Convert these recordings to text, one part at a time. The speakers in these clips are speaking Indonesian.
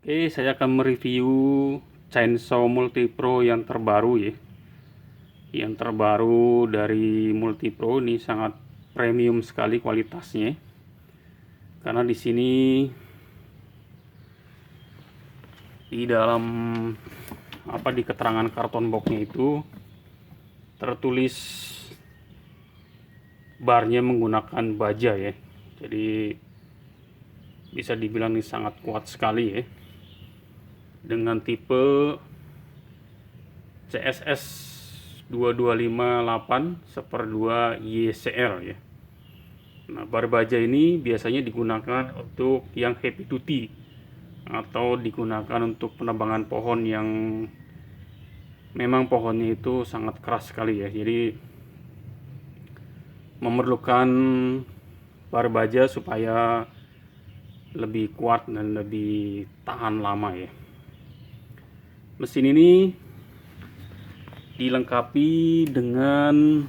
Oke, saya akan mereview chainsaw multipro yang terbaru ya. Yang terbaru dari multipro ini sangat premium sekali kualitasnya. Karena di sini di dalam di keterangan karton boxnya itu tertulis barnya menggunakan baja ya. Jadi bisa dibilang ini sangat kuat sekali ya. Dengan tipe CSS 2258/2 YCL ya. Nah, bar baja ini biasanya digunakan untuk yang heavy duty atau digunakan untuk penebangan pohon yang memang pohonnya itu sangat keras sekali ya. Jadi memerlukan bar baja supaya lebih kuat dan lebih tahan lama ya. Mesin ini dilengkapi dengan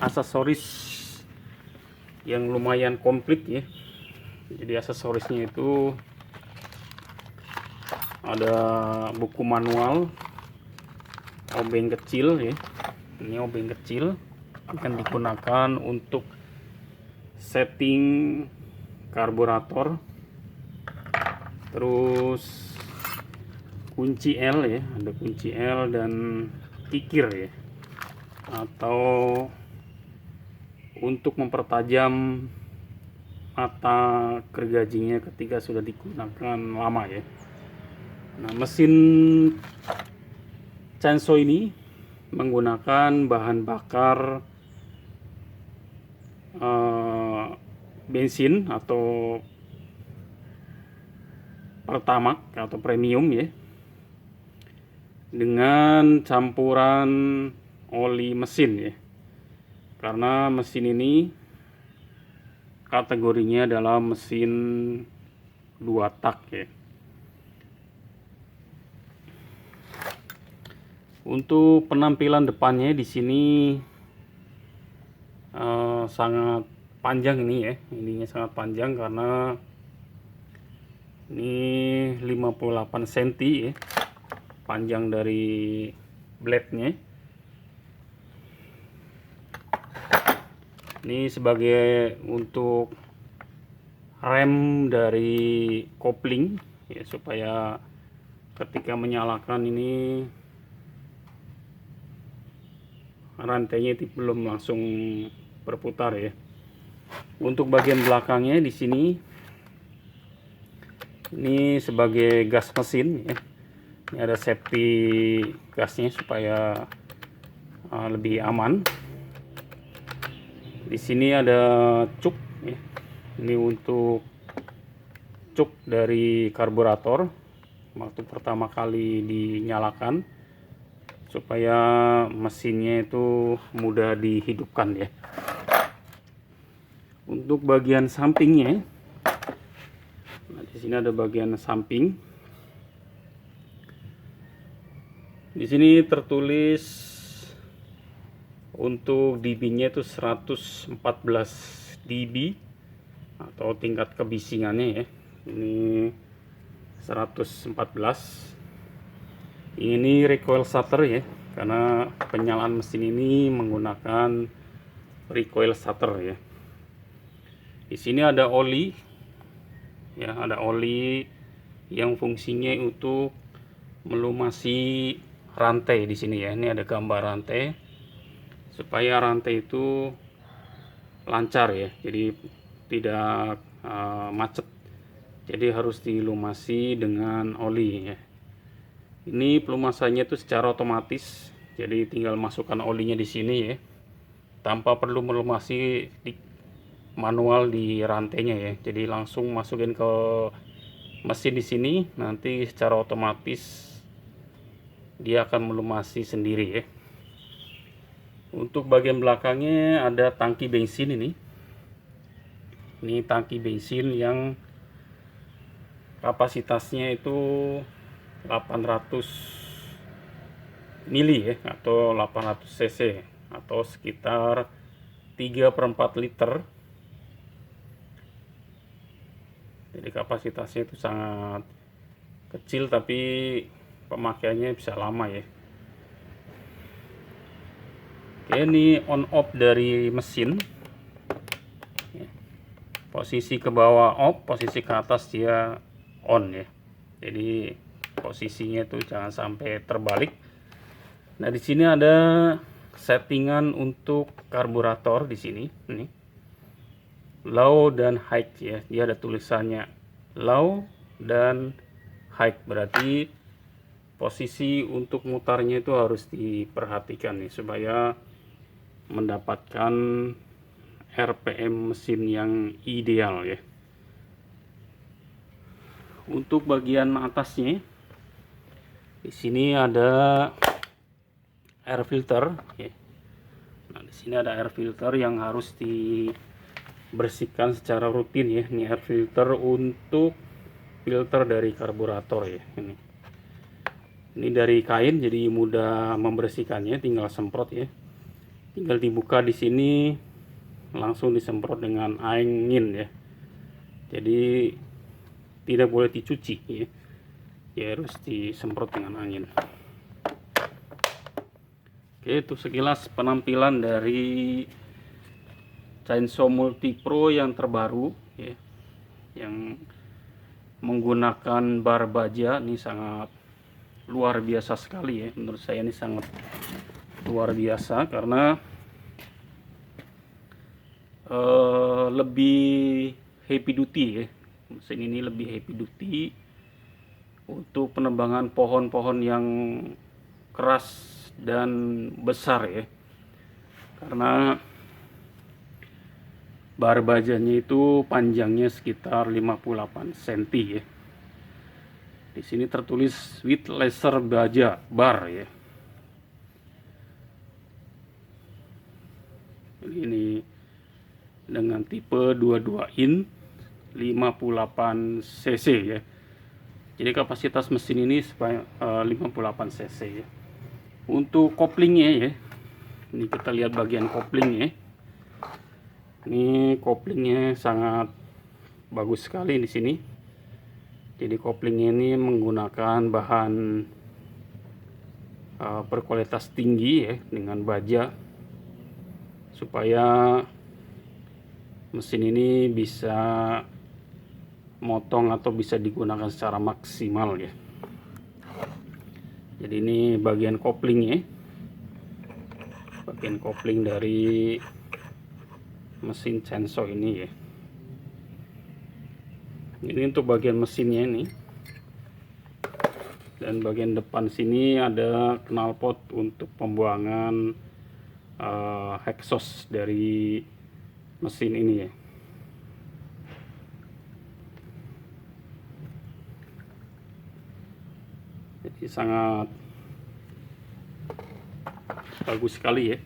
aksesoris yang lumayan komplit ya. Jadi aksesorisnya itu ada buku manual, obeng kecil ya. Ini obeng kecil akan digunakan untuk setting karburator, terus kunci L ya, ada kunci L dan kikir ya, atau untuk mempertajam mata gergajinya ketika sudah digunakan lama ya. Nah, mesin chainsaw ini menggunakan bahan bakar bensin atau pertamax atau premium ya, dengan campuran oli mesin ya. Karena mesin ini kategorinya adalah mesin 2 tak ya. Untuk penampilan depannya di sini sangat panjang ini ya. Ininya sangat panjang karena ini 58 cm ya, panjang dari blade-nya. Ini sebagai untuk rem dari kopling ya, supaya ketika menyalakan ini rantainya itu belum langsung berputar ya. Untuk bagian belakangnya di sini ini sebagai gas mesin ya. Ini ada safety gasnya supaya lebih aman. Di sini ada cuk ya. Ini untuk cuk dari karburator waktu pertama kali dinyalakan supaya mesinnya itu mudah dihidupkan ya. Untuk bagian sampingnya, nah di sini ada bagian samping. Di sini tertulis untuk dB-nya itu 114 dB atau tingkat kebisingannya ya. Ini 114. Ini recoil starter ya, karena penyalaan mesin ini menggunakan recoil starter ya. Di sini ada oli ya, ada oli yang fungsinya untuk melumasi rantai di sini ya. Ini ada gambar rantai supaya rantai itu lancar ya, jadi tidak macet. Jadi harus dilumasi dengan oli ya. Ini pelumasannya itu secara otomatis, jadi tinggal masukkan olinya di sini ya, tanpa perlu melumasi manual di rantainya ya. Jadi langsung masukin ke mesin di sini, nanti secara otomatis dia akan melumasi sendiri ya. Untuk bagian belakangnya ada tangki bensin ini. Ini tangki bensin yang kapasitasnya itu 800 mili ya, atau 800 cc atau sekitar 3/4 liter. Jadi kapasitasnya itu sangat kecil tapi pemakaiannya bisa lama ya. Oke, ini on off dari mesin. Posisi ke bawah off, posisi ke atas dia on ya. Jadi posisinya tuh jangan sampai terbalik. Nah, di sini ada settingan untuk karburator di sini. Nih, low dan high ya. Dia ada tulisannya low dan high, berarti posisi untuk mutarnya itu harus diperhatikan nih supaya mendapatkan RPM mesin yang ideal ya. Untuk bagian atasnya di sini ada air filter ya. Nah, di sini ada air filter yang harus dibersihkan secara rutin ya. Ini air filter untuk filter dari karburator ya. Ini dari kain jadi mudah membersihkannya, tinggal semprot ya. Tinggal dibuka di sini, langsung disemprot dengan angin ya. Jadi tidak boleh dicuci ya. Ya harus disemprot dengan angin. Oke, itu sekilas penampilan dari Chainsaw Multi Pro yang terbaru ya. Yang menggunakan bar baja, ini sangat luar biasa sekali ya. Menurut saya ini sangat luar biasa karena lebih heavy duty ya. Mesin ini lebih heavy duty untuk penebangan pohon-pohon yang keras dan besar ya. Karena bar bajanya itu panjangnya sekitar 58 cm ya. Di sini tertulis with laser baja bar ya. Ini dengan tipe 22 in 58 cc ya. Jadi kapasitas mesin ini 58 cc ya. Untuk koplingnya ya, ini kita lihat bagian koplingnya. Ini koplingnya sangat bagus sekali di sini. Jadi koplingnya ini menggunakan bahan berkualitas tinggi ya, dengan baja supaya mesin ini bisa motong atau bisa digunakan secara maksimal ya. Jadi ini bagian koplingnya, bagian kopling dari mesin chainsaw ini ya. Ini untuk bagian mesinnya ini. Dan bagian depan sini ada knalpot untuk pembuangan exhaust dari mesin ini ya. Jadi sangat bagus sekali ya.